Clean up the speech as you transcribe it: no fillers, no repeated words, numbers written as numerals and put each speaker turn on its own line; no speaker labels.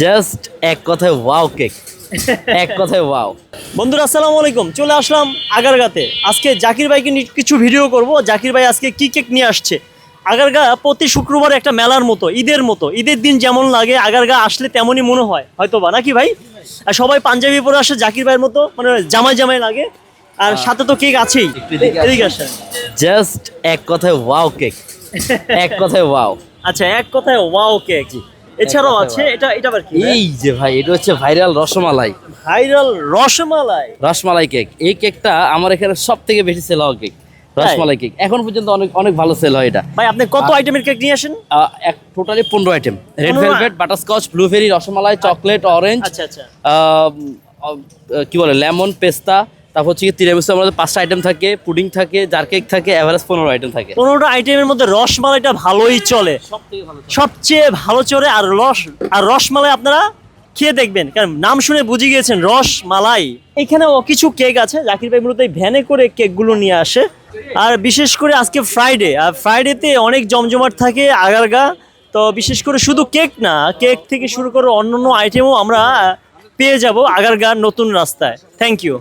Just এক কথায় wow cake, এক কথায় ওয়াও।
বন্ধুরা আসসালামু আলাইকুম, চলে আসলাম আগারগাতে। আজকে জাকির ভাইকে নিয়ে কিছু ভিডিও করব। জাকির ভাই আজকে কি কেক নিয়ে আসছে। আগারগা প্রতি শুক্রবার একটা মেলার মতো, ঈদের দিন যেমন লাগে আগারগা আসলে তেমনই মনে হয় হয়তো বা, নাকি ভাই? আর সবাই পাঞ্জাবি পরে আসে জাকির ভাইয়ের মতো, মানে জামাই জামাই লাগে। আর সাথে তো কেক আছেই। এদিকে আসেন।
জাস্ট এক কথায় ওয়াও কেক, এক কথায় ওয়াও।
আচ্ছা, এক কথায় ওয়াও কেক। এছাড়াও
কথায়
আছে
wow।
এটা আবার কি?
এই যে ভাই, এটা হচ্ছে viral rasmalai,
viral rasmalai.
Rasmalai cake. এই কেকটা আমার এখানে সব থেকে বেশি সেল হওয়া কেক, রসমালাই কেক। এখন পর্যন্ত অনেক অনেক ভালো সেল হয় এটা।
ভাই আপনি কত আইটেমের কেক নিয়ে আসেন?
এক totally 15 item, red
15
velvet, butterscotch, blueberry, rasmalai, chocolate, orange,
আচ্ছা আচ্ছা।
কি বলে লেমন, পেস্তা। তারপর হচ্ছে তিরামিসু, আমাদের 5টা আইটেম থাকে, পুডিং থাকে, জার কেক থাকে, এভারেজ 15 আইটেম থাকে।
15টা আইটেমের মধ্যে রসমালাইটা ভালোই চলে, সবচেয়ে ভালো চলে। আর রসমালাই আপনারা খেয়ে দেখবেন, কারণ নাম শুনে বুঝে গিয়েছেন রসমালাই। এখানেও কিছু কেক আছে, জাকির ভাই মূলত এই ভ্যানে করে কেকগুলো নিয়ে আসে। আর বিশেষ করে আজকে ফ্রাইডে, আর ফ্রাইডেতে অনেক জমজমাট থাকে আগারগা। তো বিশেষ করে শুধু কেক না, কেক থেকে শুরু করে অন্যান্য আইটেমও আমরা পেয়ে যাব আগারগার নতুন রাস্তায়। Thank you.